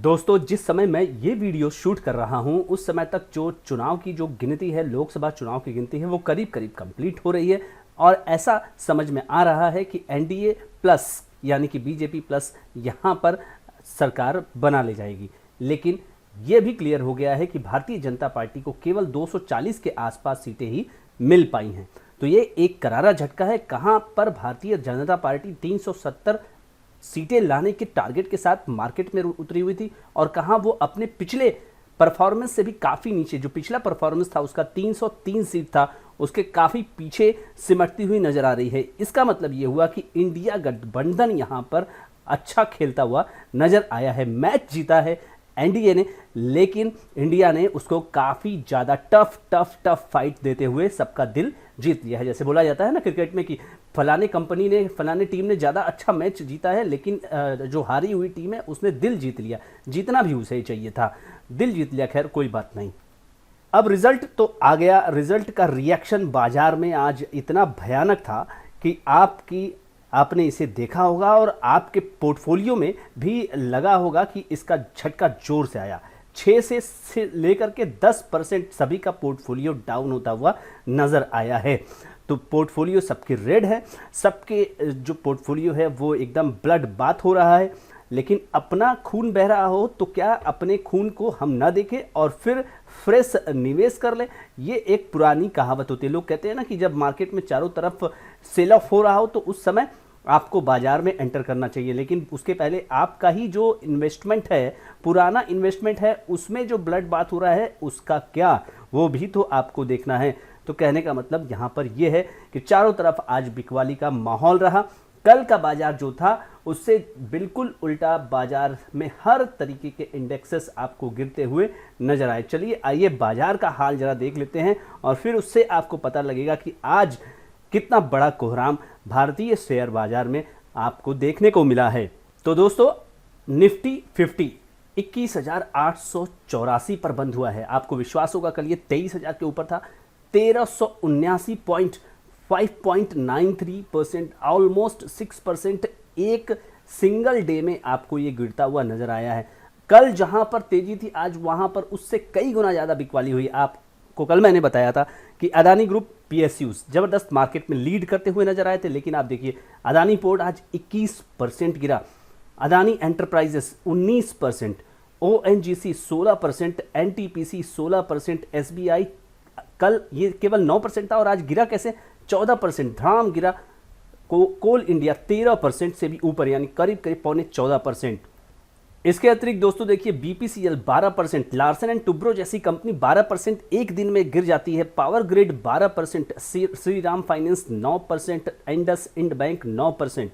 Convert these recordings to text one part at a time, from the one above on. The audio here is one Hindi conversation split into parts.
दोस्तों, जिस समय मैं ये वीडियो शूट कर रहा हूँ उस समय तक जो चुनाव की जो गिनती है, लोकसभा चुनाव की गिनती है, वो करीब करीब कंप्लीट हो रही है और ऐसा समझ में आ रहा है कि एनडीए प्लस यानी कि बीजेपी प्लस यहाँ पर सरकार बना ले जाएगी। लेकिन ये भी क्लियर हो गया है कि भारतीय जनता पार्टी को केवल 240 के आसपास सीटें ही मिल पाई हैं। तो ये एक करारा झटका है। कहाँ पर भारतीय जनता पार्टी 370 सीटें लाने के टारगेट के साथ मार्केट में उतरी हुई थी और कहां वो अपने पिछले परफॉर्मेंस से भी काफ़ी नीचे, जो पिछला परफॉर्मेंस था उसका 303 सीट था, उसके काफ़ी पीछे सिमटती हुई नजर आ रही है। इसका मतलब ये हुआ कि इंडिया गठबंधन यहां पर अच्छा खेलता हुआ नजर आया है। मैच जीता है एनडीए ने, लेकिन इंडिया ने उसको काफ़ी ज़्यादा टफ फाइट देते हुए सबका दिल जीत लिया है। जैसे बोला जाता है ना क्रिकेट में कि फलाने कंपनी ने, फलाने टीम ने ज़्यादा अच्छा मैच जीता है, लेकिन जो हारी हुई टीम है उसने दिल जीत लिया। जीतना भी उसे ही चाहिए था, दिल जीत लिया। खैर कोई बात नहीं। अब रिजल्ट तो आ गया। रिजल्ट का रिएक्शन बाजार में आज इतना भयानक था कि आपने इसे देखा होगा और आपके पोर्टफोलियो में भी लगा होगा कि इसका झटका जोर से आया। 6 से लेकर के 10% सभी का पोर्टफोलियो डाउन होता हुआ नजर आया है। तो पोर्टफोलियो सबके रेड है, सबके जो पोर्टफोलियो है वो एकदम ब्लड बाथ हो रहा है। लेकिन अपना खून बह रहा हो तो क्या अपने खून को हम ना देखें और फिर फ्रेश निवेश कर ले? ये एक पुरानी कहावत होती है। लोग कहते हैं ना कि जब मार्केट में चारों तरफ सेल ऑफ हो रहा हो तो उस समय आपको बाजार में एंटर करना चाहिए, लेकिन उसके पहले आपका ही जो इन्वेस्टमेंट है, पुराना इन्वेस्टमेंट है, उसमें जो ब्लड बात हो रहा है उसका क्या, वो भी तो आपको देखना है। तो कहने का मतलब यहाँ पर यह है कि चारों तरफ आज बिकवाली का माहौल रहा। कल का बाजार जो था उससे बिल्कुल उल्टा बाजार में हर तरीके के इंडेक्सेस आपको गिरते हुए नजर आए। चलिए आइए बाजार का हाल जरा देख लेते हैं और फिर उससे आपको पता लगेगा कि आज कितना बड़ा कोहराम भारतीय शेयर बाजार में आपको देखने को मिला है। तो दोस्तों, निफ्टी 50 21,884 पर बंद हुआ है। आपको विश्वास होगा कल ये 23,000 के ऊपर था। 1379 पॉइंट, 5.93%, ऑलमोस्ट 6% एक सिंगल डे में आपको ये गिरता हुआ नजर आया है। कल जहां पर तेजी थी आज वहां पर उससे कई गुना ज्यादा बिकवाली हुई। आपको कल मैंने बताया था कि अदानी ग्रुप पीएसयूज जबरदस्त मार्केट में लीड करते हुए नजर आए थे, लेकिन आप देखिए अदानी पोर्ट आज 21% गिरा, Adani enterprises 19%, ONGC 16%, NTPC 16%, SBI कल ये केवल 9% था और आज गिरा कैसे? 14% धड़ाम गिरा। कोल इंडिया 13% से भी ऊपर, यानी करीब करीब 14.25%। इसके अतिरिक्त दोस्तों देखिए बीपीसीएल 12%, लार्सन एंड टुब्रो जैसी कंपनी 12% एक दिन में गिर जाती है, power grid 12%, Shriram finance 9%, IndusInd bank 9%।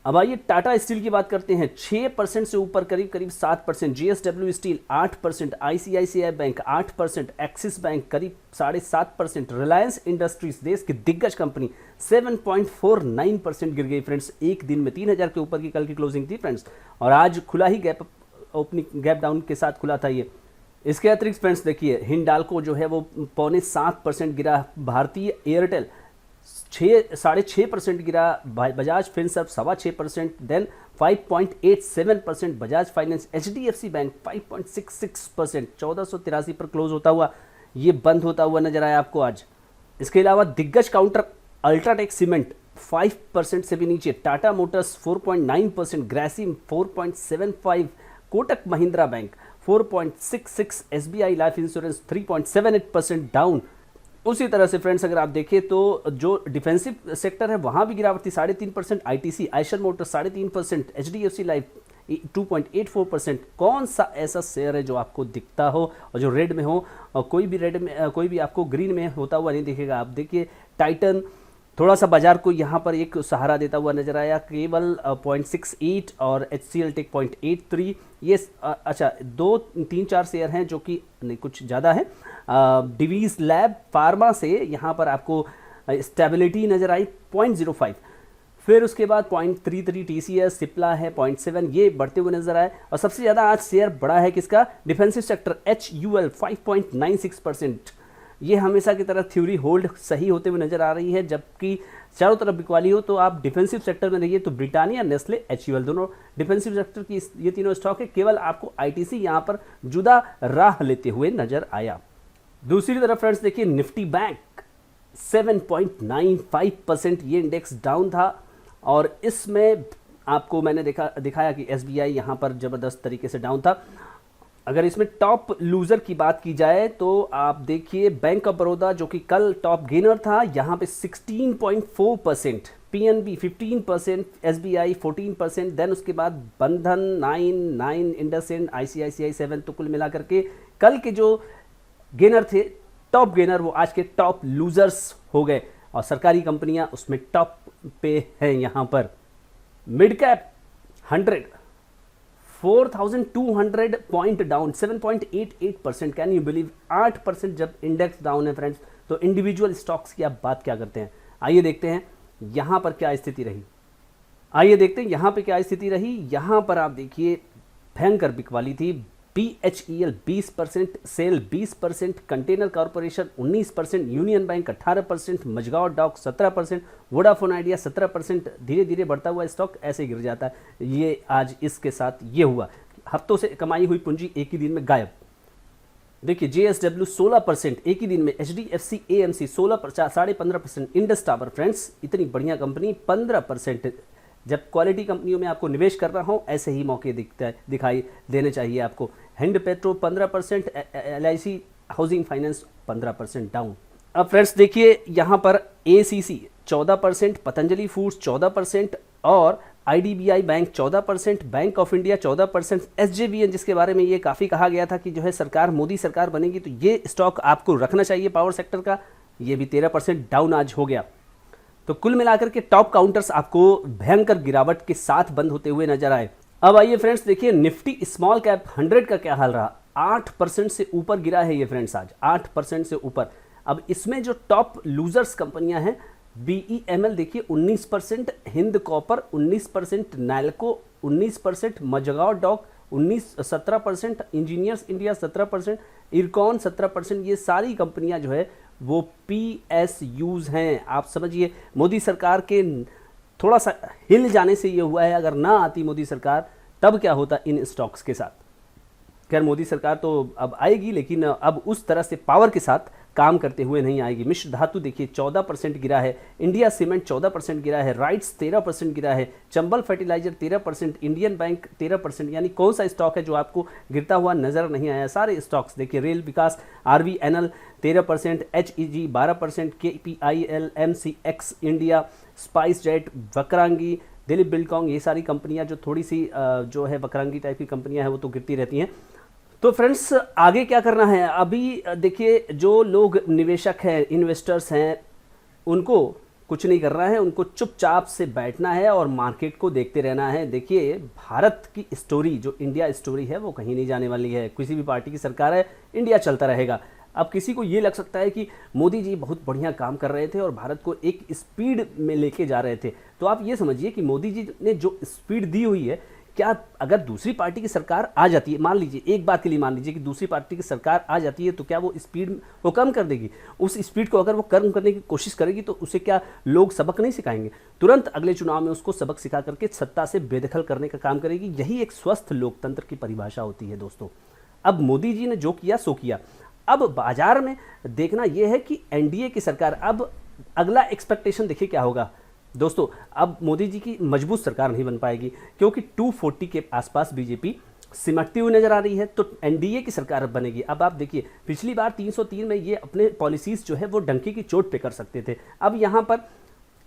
अब आइए टाटा स्टील की बात करते हैं। 6% से ऊपर करीब करीब 7%, JSW steel 8%, ICICI bank 8%, Axis bank करीब 7.5%, रिलायंस इंडस्ट्रीज देश की दिग्गज कंपनी 7.49% गिर गई फ्रेंड्स एक दिन में। 3,000 के ऊपर की कल की क्लोजिंग थी फ्रेंड्स और आज खुला ही गैप डाउन के साथ खुला था ये। इसके अतिरिक्त फ्रेंड्स देखिए हिंडाल्को जो है वो 6.25% गिरा, भारतीय एयरटेल 6.5% गिरा, Bajaj Finserv 6.25%, then 5.87% Bajaj finance, HDFC bank 5.66%, 1483 पर क्लोज होता हुआ ये बंद होता हुआ नजर आया आपको आज। इसके अलावा दिग्गज काउंटर अल्ट्राटेक सीमेंट 5% से भी नीचे, Tata Motors 4.9%, Grasim 4.75%, Kotak Mahindra bank 4.66%, SBI life insurance 3.78% down. उसी तरह से फ्रेंड्स अगर आप देखें तो जो डिफेंसिव सेक्टर है वहां भी गिरावट थी 3.5%, ITC, Eicher Motors 3.5%, HDFC life 2.84%। कौन सा ऐसा शेयर है जो आपको दिखता हो और जो रेड में हो, और कोई भी रेड में, कोई भी आपको ग्रीन में होता हुआ नहीं दिखेगा। आप देखिए टाइटन थोड़ा सा बाजार को यहाँ पर एक सहारा देता हुआ नजर आया, केवल 0.68 और एचसीएल टेक 0.83। ये अच्छा 2-3-4 शेयर हैं जो कि नहीं कुछ ज़्यादा है। डिवीज लैब फार्मा से यहाँ पर आपको स्टेबिलिटी नजर आई 0.05, फिर उसके बाद 0.33 टीसीएस, सिप्ला है 0.7, ये बढ़ते हुए नजर आए। और सबसे ज़्यादा आज शेयर बढ़ा है किसका? Defensive sector HUL 5.96%। ये हमेशा की तरह थ्योरी होल्ड सही होते हुए नजर आ रही है, जबकि चारों तरफ बिकवाली हो, तो आप डिफेंसिव सेक्टर में देखिए तो ब्रिटानिया, नेस्ले, एचयूएल दोनों डिफेंसिव सेक्टर की ये तीनों स्टॉक है। केवल आपको आईटीसी यहाँ पर जुदा राह लेते हुए नजर आया। दूसरी तरफ फ्रेंड्स देखिए निफ्टी बैंक 7.95% ये इंडेक्स डाउन था, और इसमें आपको मैंने दिखाया कि एसबीआई यहाँ पर ज़बरदस्त तरीके से डाउन था। अगर इसमें टॉप लूज़र की बात की जाए तो आप देखिए बैंक ऑफ बड़ौदा जो कि कल टॉप गेनर था, यहाँ पे 16.4%, पीएनबी 15%, एसबीआई 14%, देन उसके बाद बंधन 9, इंडसइंड, आईसीआईसीआई 7। तो कुल मिलाकर के कल के जो गेनर थे, टॉप गेनर, वो आज के टॉप लूजर्स हो गए, और सरकारी कंपनियां उसमें टॉप पे हैं। यहाँ पर mid cap 100 4200 point down, 7.88%। Can you believe 8% जब इंडेक्स डाउन है फ्रेंड्स, तो इंडिविजुअल स्टॉक्स की आप बात क्या करते हैं। आइए देखते हैं यहाँ पर क्या स्थिति रही। यहाँ पर आप देखिए भयंकर बिकवाली थी। BHEL 20%, SAIL 20%, container corporation 19%, union bank 18%, Mazagon dock 17%, Vodafone Idea 17%। धीरे धीरे बढ़ता हुआ स्टॉक ऐसे गिर जाता है। ये आज इसके साथ ये हुआ, हफ्तों से कमाई हुई पूंजी एक ही दिन में गायब। देखिए JSW 16% एक ही दिन में, HDFC AMC 15.5%, Indus tower friends इतनी बढ़िया कंपनी 15%। जब क्वालिटी कंपनियों में आपको निवेश कर रहा हूँ, ऐसे ही मौके दिखाई देने चाहिए आपको। Hind petro 15%, LIC housing finance 15% down. अब फ्रेंड्स देखिए यहाँ पर ACC 14%, पतंजलि फूड्स 14%, और IDBI bank 14%, bank of India 14%, SJVN जिसके बारे में ये काफ़ी कहा गया था कि जो है सरकार, मोदी सरकार बनेगी तो ये स्टॉक आपको रखना चाहिए पावर सेक्टर का, ये भी 13% डाउन आज हो गया। तो कुल मिलाकर के टॉप काउंटर्स आपको भयंकर गिरावट के साथ बंद होते हुए नजर आए। अब आइए फ्रेंड्स देखिए निफ्टी स्मॉल कैप 100 का क्या हाल रहा। 8% से ऊपर गिरा है ये फ्रेंड्स, आज 8% से ऊपर। अब इसमें जो टॉप लूजर्स कंपनियां हैं, BEML देखिए 19%, Hind copper 19%, NALCO 19%, Mazagon dock 17%, engineers India 17%, IRCON 17%। ये सारी कंपनियां जो है वो PSUs हैं। आप समझिए मोदी सरकार के थोड़ा सा हिल जाने से ये हुआ है। अगर ना आती मोदी सरकार तब क्या होता इन स्टॉक्स के साथ। खैर मोदी सरकार तो अब आएगी, लेकिन अब उस तरह से पावर के साथ काम करते हुए नहीं आएगी। मिश्र धातु देखिए 14% गिरा है, इंडिया सीमेंट 14% गिरा है, राइट्स 13% गिरा है, चंबल फर्टिलाइजर 13%, इंडियन बैंक 13%। यानी कौन सा स्टॉक है जो आपको गिरता हुआ नजर नहीं आया? सारे स्टॉक्स देखिए, रेल विकास, RVNL 13%, HEG 12%, KPIL, MCX India, spice jet, Vakrangee, Dilip Buildcon, ये सारी कंपनियां जो थोड़ी सी जो है वक्रांगी टाइप की कंपनियां हैं वो तो गिरती रहती हैं। तो फ्रेंड्स आगे क्या करना है? अभी देखिए जो लोग निवेशक हैं, इन्वेस्टर्स हैं, उनको कुछ नहीं करना है, उनको चुपचाप से बैठना है और मार्केट को देखते रहना है। देखिए भारत की स्टोरी, जो इंडिया स्टोरी है, वो कहीं नहीं जाने वाली है। किसी भी पार्टी की सरकार है, इंडिया चलता रहेगा। अब किसी को ये लग सकता है कि मोदी जी बहुत बढ़िया काम कर रहे थे और भारत को एक स्पीड में लेके जा रहे थे, तो आप ये समझिए कि मोदी जी ने जो स्पीड दी हुई है, क्या अगर दूसरी पार्टी की सरकार आ जाती है, मान लीजिए एक बात के लिए मान लीजिए कि दूसरी पार्टी की सरकार आ जाती है, तो क्या वो स्पीड वो कम कर देगी? उस स्पीड को अगर वो कम करने की कोशिश करेगी तो उसे क्या लोग सबक नहीं सिखाएंगे? तुरंत अगले चुनाव में उसको सबक सिखा करके सत्ता से बेदखल करने का काम करेगी। यही एक स्वस्थ लोकतंत्र की परिभाषा होती है दोस्तों। अब मोदी जी ने जो किया सो किया। अब बाजार में देखना यह है कि एनडीए की सरकार, अब अगला एक्सपेक्टेशन देखिए क्या होगा दोस्तों। अब मोदी जी की मजबूत सरकार नहीं बन पाएगी क्योंकि 240 के आसपास बीजेपी सिमटती हुई नजर आ रही है, तो एनडीए की सरकार बनेगी। अब आप देखिए पिछली बार 303 में ये अपने पॉलिसीज जो है वो डंके की चोट पे कर सकते थे। अब यहाँ पर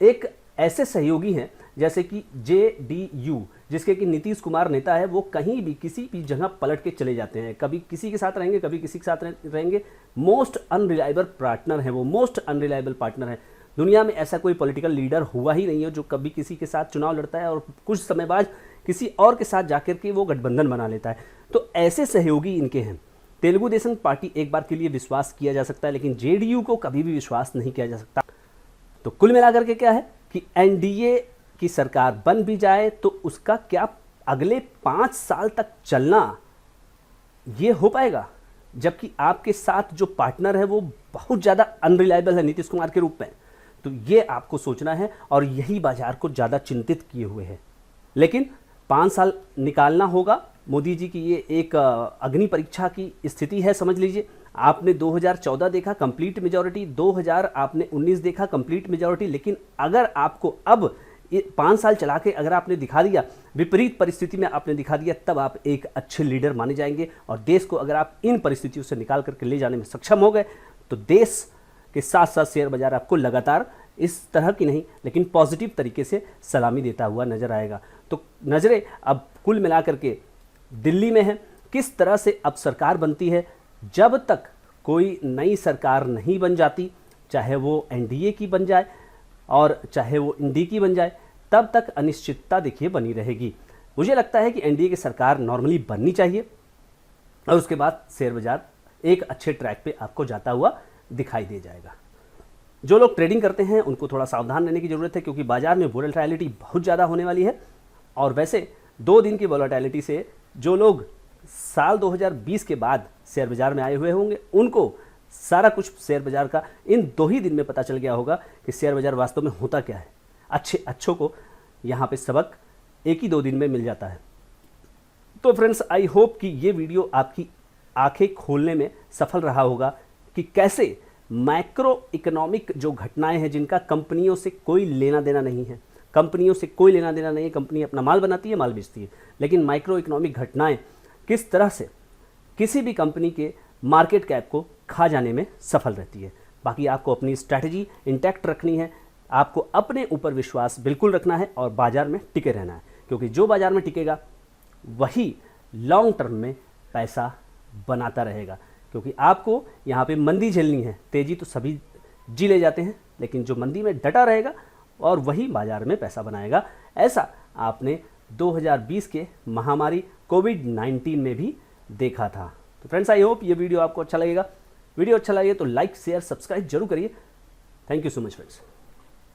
एक ऐसे सहयोगी हैं जैसे कि JDU, जिसके कि नीतीश कुमार नेता है, वो कहीं भी किसी भी जगह पलट के चले जाते हैं। कभी किसी के साथ रहेंगे, कभी किसी के साथ रहेंगे। मोस्ट अनरिलायबल पार्टनर है वो, मोस्ट अनरिलायबल पार्टनर है। दुनिया में ऐसा कोई पॉलिटिकल लीडर हुआ ही नहीं है जो कभी किसी के साथ चुनाव लड़ता है और कुछ समय बाद किसी और के साथ जाकर के वो गठबंधन बना लेता है। तो ऐसे सहयोगी इनके हैं। तेलुगु देशम पार्टी एक बार के लिए विश्वास किया जा सकता है, लेकिन JDU को कभी भी विश्वास नहीं किया जा सकता। तो कुल मिलाकर के क्या है कि एनडीए की सरकार बन भी जाए तो उसका क्या अगले 5 साल तक चलना ये हो पाएगा, जबकि आपके साथ जो पार्टनर है वो बहुत ज़्यादा अनरिलायबल है नीतीश कुमार के रूप में। तो ये आपको सोचना है और यही बाजार को ज़्यादा चिंतित किए हुए है। लेकिन 5 साल निकालना होगा। मोदी जी की ये एक अग्नि परीक्षा की स्थिति है, समझ लीजिए। आपने 2014 देखा कंप्लीट मेजॉरिटी, 2019 देखा कंप्लीट मेजॉरिटी, लेकिन अगर आपको अब 5 साल चला के अगर आपने दिखा दिया, विपरीत परिस्थिति में आपने दिखा दिया, तब आप एक अच्छे लीडर माने जाएंगे। और देश को अगर आप इन परिस्थितियों से निकाल करके ले जाने में सक्षम हो गए तो देश के साथ साथ शेयर बाजार आपको लगातार इस तरह की नहीं लेकिन पॉजिटिव तरीके से सलामी देता हुआ नजर आएगा। तो नज़रें अब कुल मिलाकर के दिल्ली में है, किस तरह से अब सरकार बनती है। जब तक कोई नई सरकार नहीं बन जाती, चाहे वो एनडीए की बन जाए और चाहे वो इंडी की बन जाए, तब तक अनिश्चितता देखिए बनी रहेगी। मुझे लगता है कि एनडीए की सरकार नॉर्मली बननी चाहिए और उसके बाद शेयर बाजार एक अच्छे ट्रैक पे आपको जाता हुआ दिखाई दे जाएगा। जो लोग ट्रेडिंग करते हैं उनको थोड़ा सावधान रहने की ज़रूरत है, क्योंकि बाजार में वोलेटिलिटी बहुत ज़्यादा होने वाली है। और वैसे 2 दिन की वोलेटिलिटी से जो लोग साल 2020 के बाद शेयर बाजार में आए हुए होंगे उनको सारा कुछ शेयर बाजार का इन 2 ही दिन में पता चल गया होगा कि शेयर बाजार वास्तव में होता क्या है। अच्छों को यहाँ पे सबक एक ही 2 दिन में मिल जाता है। तो फ्रेंड्स, आई होप कि ये वीडियो आपकी आंखें खोलने में सफल रहा होगा कि कैसे मैक्रो इकोनॉमिक जो घटनाएं हैं जिनका कंपनियों से कोई लेना देना नहीं है, कंपनियों से कोई लेना देना नहीं है, कंपनी अपना माल बनाती है, माल बेचती है, लेकिन माइक्रो इकोनॉमिक घटनाएं किस तरह से किसी भी कंपनी के मार्केट कैप को खा जाने में सफल रहती है। बाकी आपको अपनी स्ट्रैटेजी इंटैक्ट रखनी है, आपको अपने ऊपर विश्वास बिल्कुल रखना है और बाजार में टिके रहना है, क्योंकि जो बाजार में टिकेगा वही लॉन्ग टर्म में पैसा बनाता रहेगा। क्योंकि आपको यहाँ पे मंदी झेलनी है, तेजी तो सभी जी ले जाते हैं, लेकिन जो मंदी में डटा रहेगा और वही बाजार में पैसा बनाएगा। ऐसा आपने 2020 के महामारी कोविड-19 में भी देखा था। तो फ्रेंड्स, आई होप ये वीडियो आपको अच्छा लगेगा। वीडियो अच्छा लगे तो लाइक शेयर सब्सक्राइब जरूर करिए। Thank you so much friends.